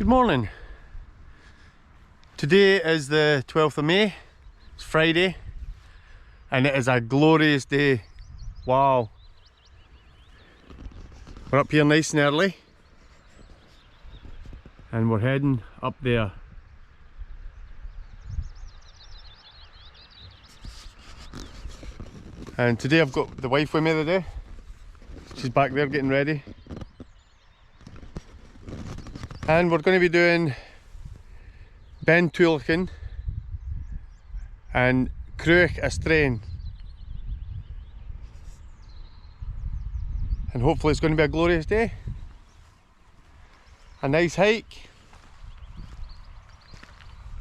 Good morning. Today is the 12th of May, it's Friday, and it is a glorious day. Wow. We're up here nice and early, and we're heading up there. And today I've got the wife with me today. She's back there getting ready. And we're going to be doing Beinn Tulaichean and Cruach Ardrain. And hopefully it's going to be a glorious day. A nice hike.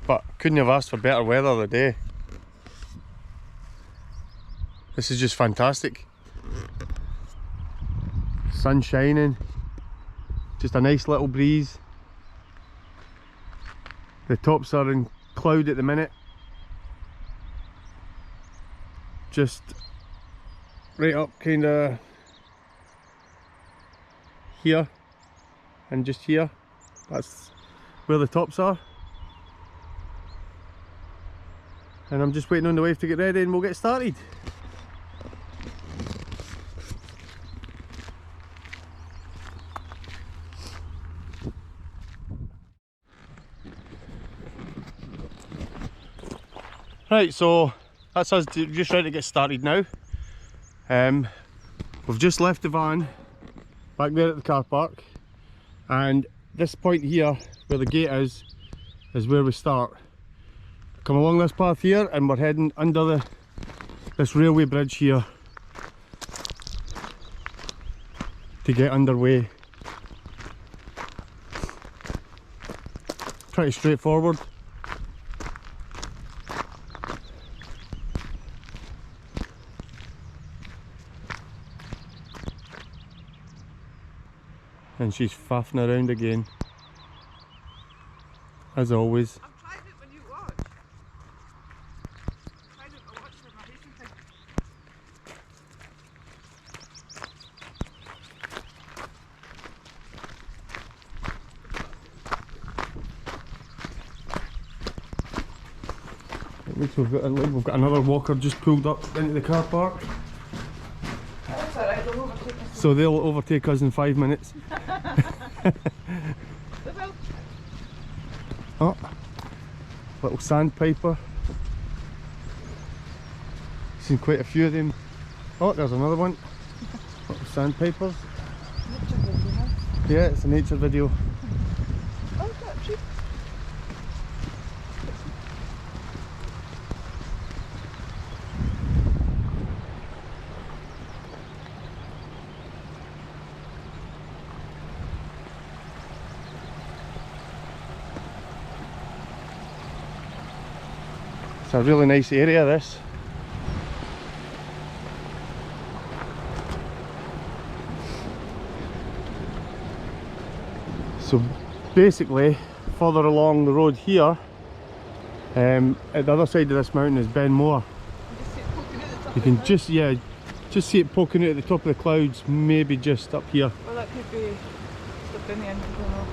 But couldn't have asked for better weather today. This is just fantastic. Sun shining. Just a nice little breeze. The tops are in cloud at the minute. Just right up kinda here and just here. That's where the tops are. And I'm just waiting on the wife to get ready and we'll get started. Right, so that's us just ready to get started now. We've just left the van back there at the car park, and this point here where the gate is where we start. Come along this path here and we're heading under this railway bridge here to get underway. Pretty straightforward. And she's faffing around again, as always. I'm trying it when you watch. I'm trying it to watch for my racing thing. At least we've got another walker just pulled up into the car park. That's alright, they'll overtake us. So they'll overtake us in 5 minutes. Oh, little sandpiper. Seen quite a few of them. Oh, there's another one. Little sandpipers. Nature video, huh? Yeah, it's a nature video. Oh, is that a tree? It's a really nice area, this. So basically, further along the road here, at the other side of this mountain is Beinn. You can just see it poking out at the top of the clouds, maybe just up here. Well, that could be the Beinn, I don't know.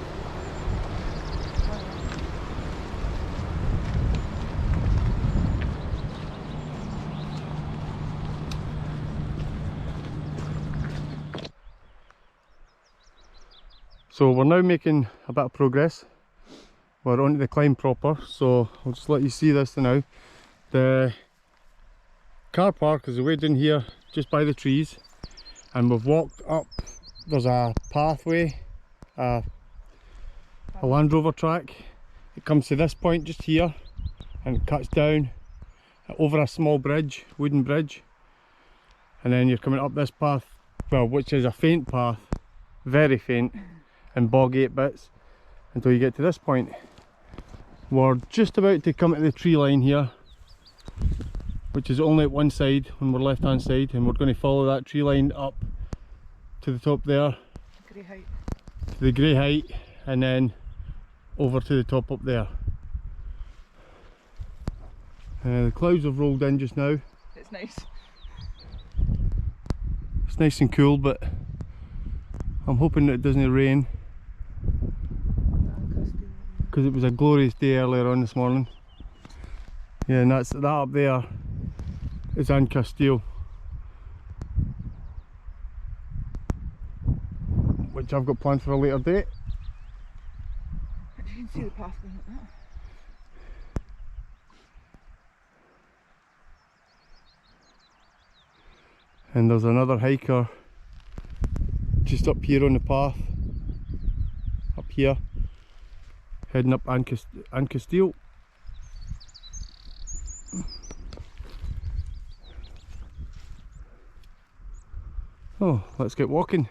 So we're now making a bit of progress. We're onto the climb proper, so I'll just let you see this now. The car park is way down here, just by the trees, and we've walked up. There's a pathway, a Land Rover track. It comes to this point just here, and it cuts down over a small bridge, wooden bridge, and then you're coming up this path, well, which is a faint path, very faint, and boggy at bits, until you get to this point. We're just about to come to the tree line here, which is only at one side, on our left hand side, and we're going to follow that tree line up to the top there, Grey height. to the grey height, and then over to the top up there. The clouds have rolled in just now. It's nice. It's nice and cool, but I'm hoping that it doesn't rain. Crusty. because it was a glorious day earlier on this morning. Yeah, and that up there is An Castile, which I've got planned for a later date. You can see the path going like that. And there's another hiker just up here on the path, up here, heading up An Castile. Oh, let's get walking.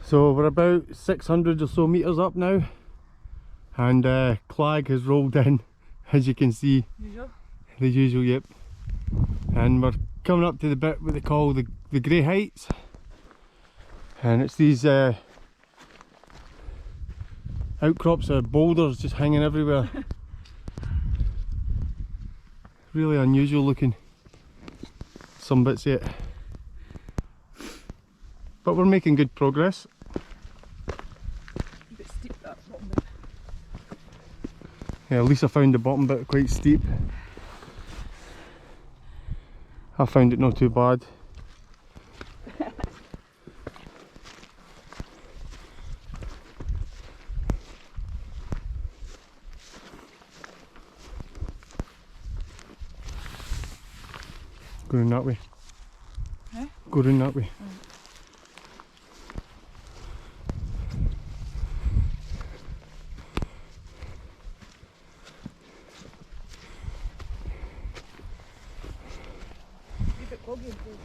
So we're about 600 or so metres up now, and Clag has rolled in, as you can see. Usual. The usual, yep. And we're coming up to the bit what they call the Grey Heights, and it's these outcrops of boulders just hanging everywhere. Really unusual looking, some bits of it, but we're making good progress. A bit steep, that bottom bit. Yeah, Lisa found the bottom bit quite steep. I found it not too bad. Go in that way. Eh? Go in that way. A bit boggy and cold.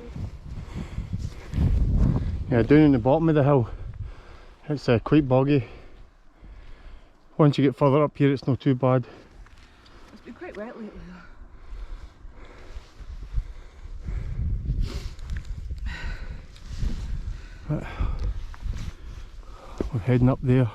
Yeah, down in the bottom of the hill, it's quite boggy. Once you get further up here, it's not too bad. It's been quite wet lately though. We're heading up there.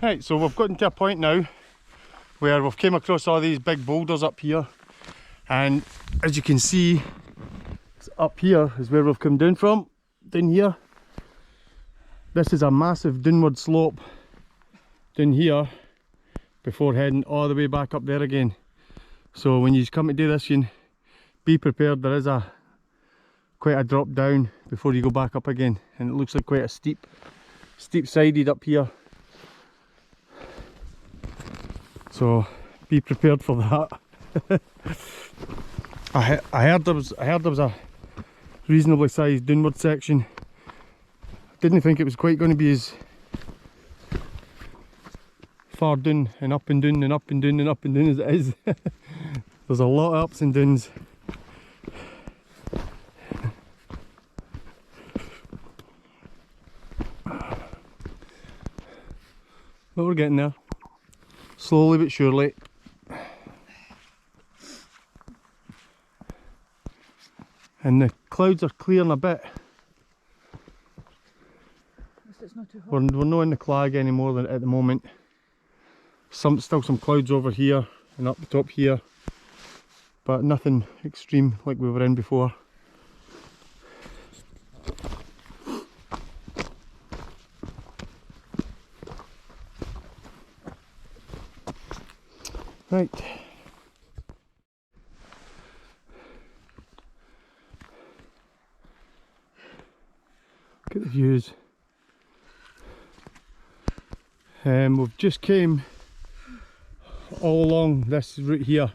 Right, so we've gotten to a point now where we've came across all these big boulders up here, and as you can see, up here is where we've come down from, down here. This is a massive downward slope down here before heading all the way back up there again. So when you come to do this, you can be prepared, there is quite a drop down before you go back up again, and it looks like quite a steep sided up here. So be prepared for that. I heard there was a reasonably sized downward section. Didn't think it was quite going to be as far down and up and down and up and down and up and down as it is. There's a lot of ups and downs. But we're getting there. Slowly but surely. And the clouds are clearing a bit. It's not too too hot. We're not in the Clag anymore than at the moment. Still some clouds over here and up the top here, but nothing extreme like we were in before. Right. Look at the views. We've just came all along this route here,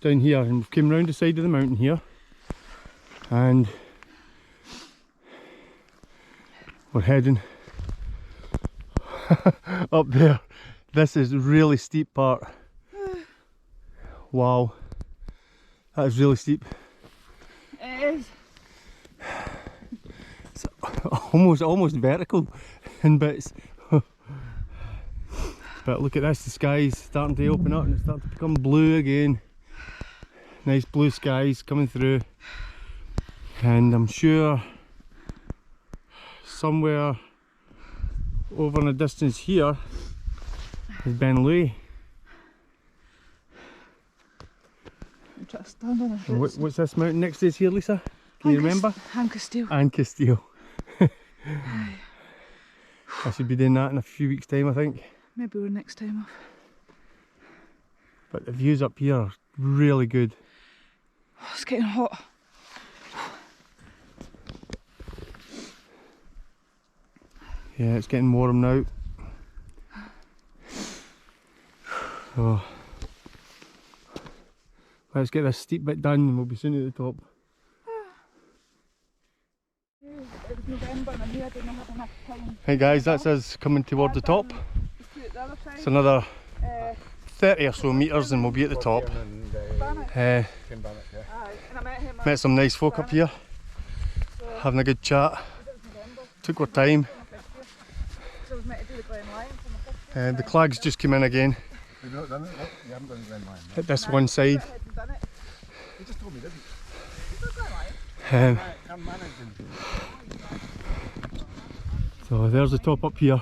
down here, and we've came round the side of the mountain here, and we're heading up there. This is a really steep part. Wow, that is really steep. It is. It's almost vertical in bits. But look at this, the sky's starting to open up and it's starting to become blue again. Nice blue skies coming through. And I'm sure somewhere over in the distance here is Beinn Tulaichean. I'm trying to stand on And it. what's this mountain next to us here, Lisa? Can you remember? Castile. And Castile. I should be doing that in a few weeks' time, I think. Maybe we're next time off. But the views up here are really good. Oh, it's getting hot. Yeah, it's getting warm now. So let's get this steep bit done and we'll be soon at the top. It was November and I knew I didn't have enough time. Hey guys, that's us coming toward the top. The other side. It's another 30 or so metres and we'll be at the top. Aye, and I met him. Met some nice folk up here, having a good chat. Took our time. So I was meant to do the Crianlarich for my 50th. And the Clags just came in again You've not done it? No, you haven't done Crianlarich. at this one side. I hadn't done it. You just told me, didn't Did you do Crianlarich? I'm managing. So there's the top up here.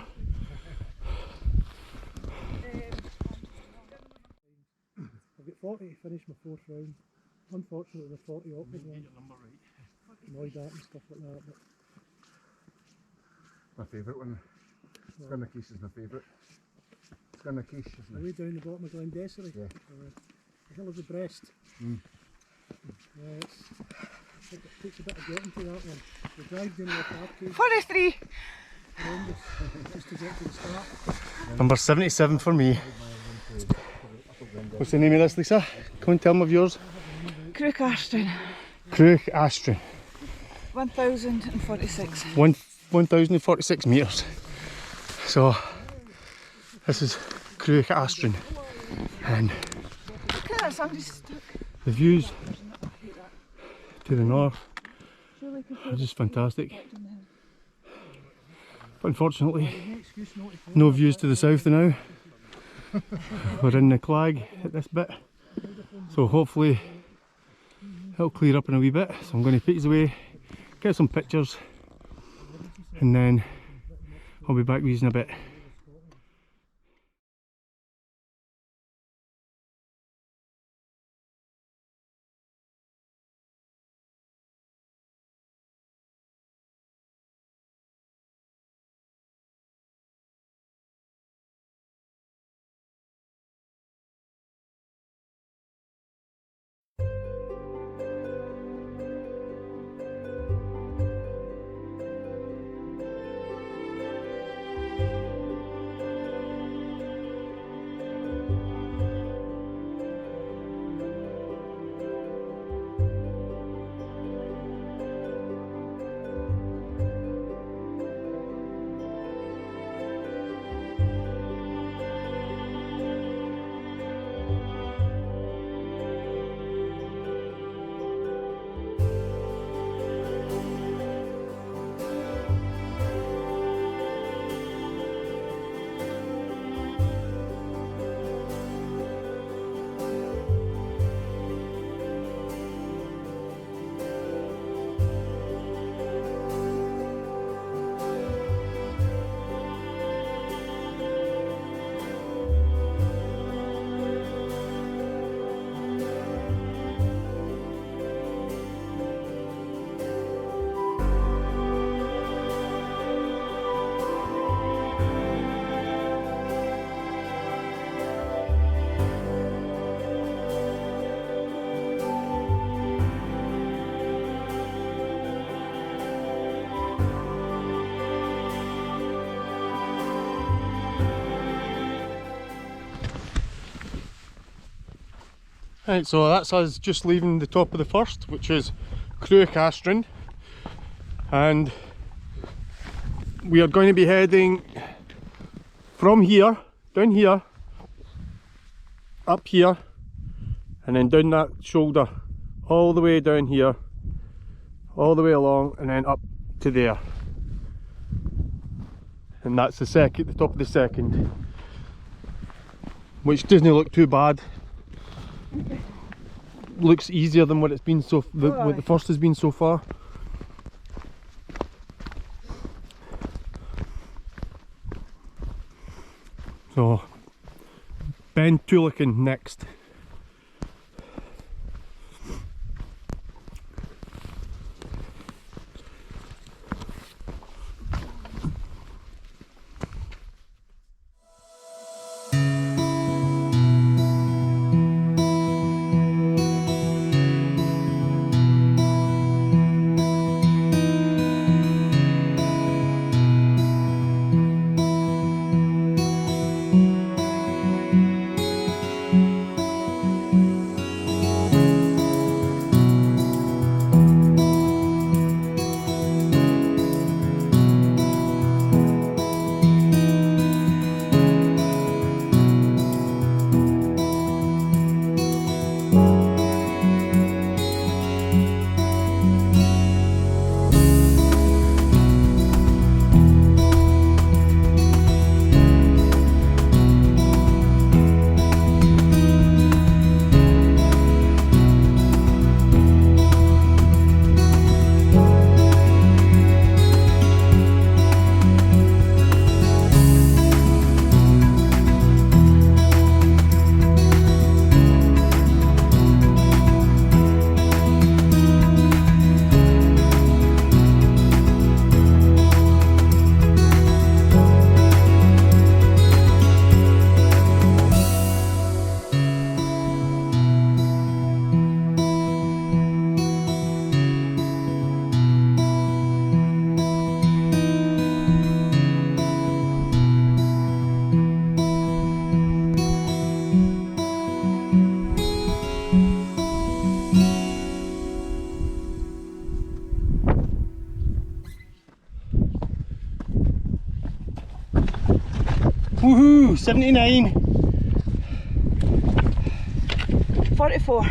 I've got 40 to finish my fourth round. Unfortunately, the 40 awkward one. Annoyed at and stuff like that. But My favourite one. Crianlarich is my favourite. Crianlarich, isn't are it? we down the bottom of Glendessery? Yeah. The hill of the breast. Mm. Yeah, I think it takes a bit of getting to that one. The drive down the arcade, 43. horrendous, just to get to the start. Number 77 for me. What's the name of this, Lisa? Come and tell me of yours. Cruach Ardrain. Cruach Ardrain. 1046. 1046 metres. So this is Cruach Ardrain, and Look at that, somebody's stuck. the views to the north are just fantastic. But unfortunately, no views to the south now. We're in the Clag at this bit, so hopefully it'll clear up in a wee bit. So I'm going to put these away, get some pictures, and then I'll be back with you in a bit. Right, so that's us just leaving the top of the first, which is Cruach Ardrain, and we are going to be heading from here, down here, up here, and then down that shoulder, all the way down here, all the way along, and then up to there. And that's the top of the second, which doesn't look too bad. Looks easier than what it's been what the first has been so far. So Beinn Tulaichean next. Woohoo! 79! 44.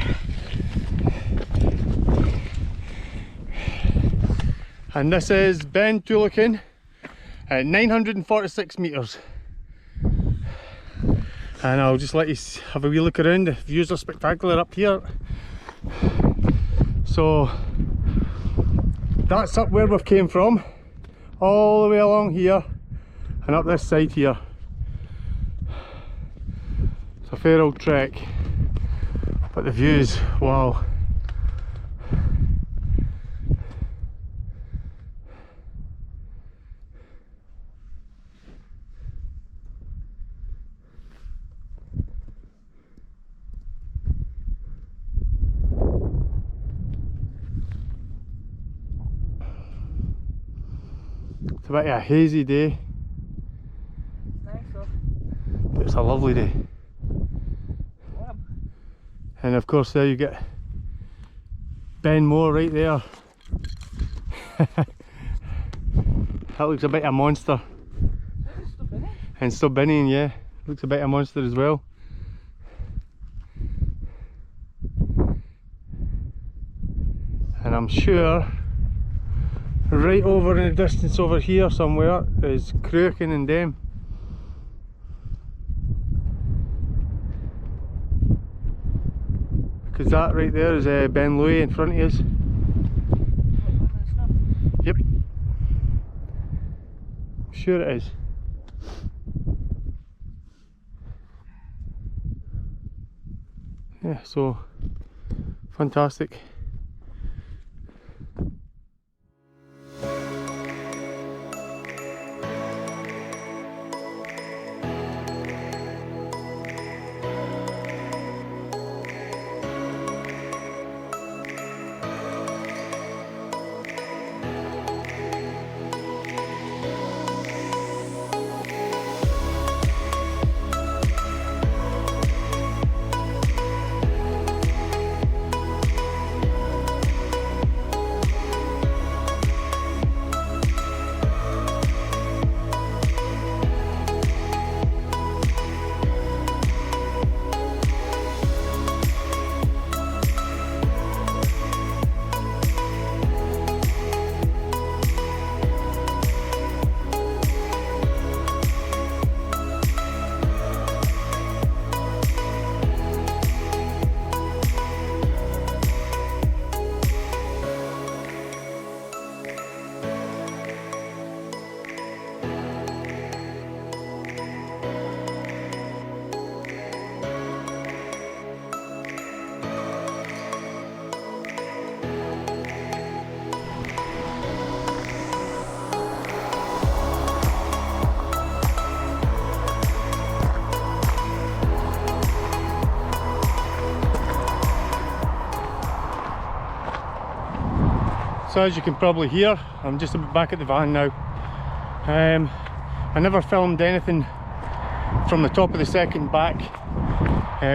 And this is Beinn Tulaichean at 946 metres. And I'll just let you have a wee look around. The views are spectacular up here. So that's up where we've came from, all the way along here and up this side here. It's a fair old trek, but the views, wow. It's a bit of a hazy day, Nice though. but it's a lovely day. Yeah. And of course there you get Ben Moor right there. That looks a bit of a monster. It's still busy. And still binning, yeah. Looks a bit of a monster as well. And I'm sure right over in the distance over here somewhere is Cruachan and them. Because that right there is Beinn Tulaichean in front of us. Yep. Sure it is. Yeah, so fantastic. So as you can probably hear, I'm just about back at the van now. I never filmed anything from the top of the second back.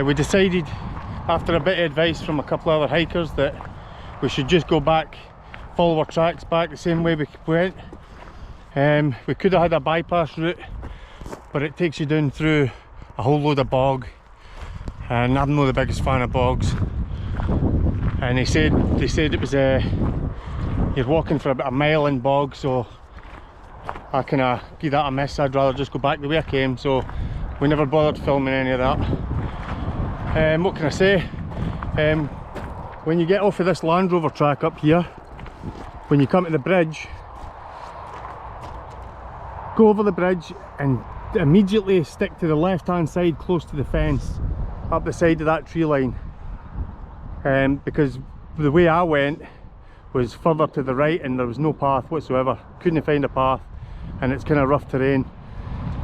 We decided, after a bit of advice from a couple of other hikers, that we should just go back, follow our tracks back the same way we went. We could have had a bypass route, but it takes you down through a whole load of bog, and I'm not the biggest fan of bogs. And they said it was you're walking for about a mile in bog, so I kind of give that a miss. I'd rather just go back the way I came, so we never bothered filming any of that. What can I say? When you get off of this Land Rover track up here, when you come to the bridge, go over the bridge and immediately stick to the left hand side close to the fence, up the side of that tree line. Because the way I went was further to the right and there was no path whatsoever. Couldn't find a path, and it's kind of rough terrain.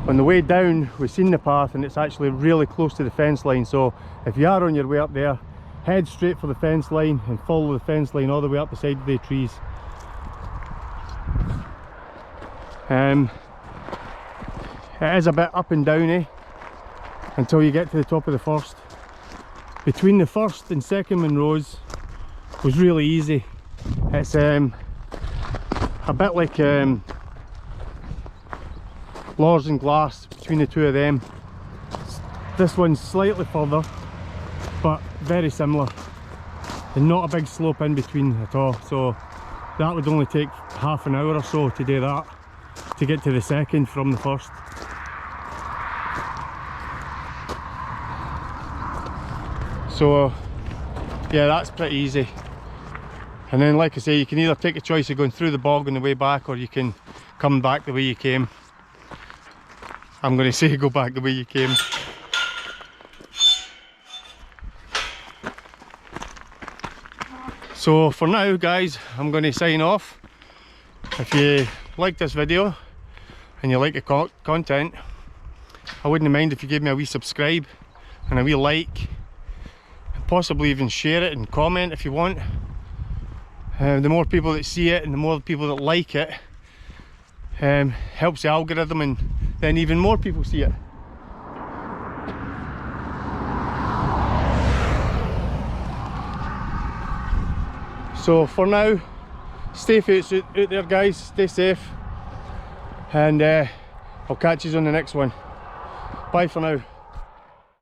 On the way down we've seen the path and it's actually really close to the fence line, so if you are on your way up there, head straight for the fence line and follow the fence line all the way up the side of the trees. It is a bit up and downy until you get to the top of the first. Between the first and second Monroes was really easy. It's a bit like Lars and Glass between the two of them. This one's slightly further, but very similar, and not a big slope in between at all, so that would only take half an hour or so to do that, to get to the second from the first. So yeah, that's pretty easy. And then, like I say, you can either take a choice of going through the bog on the way back, or you can come back the way you came. I'm going to say go back the way you came. So for now guys, I'm going to sign off. If you like this video and you like the content, I wouldn't mind if you gave me a wee subscribe and a wee like, and possibly even share it and comment if you want. The more people that see it and the more people that like it, helps the algorithm, and then even more people see it. So for now, stay out there guys, stay safe, and I'll catch you on the next one. Bye for now.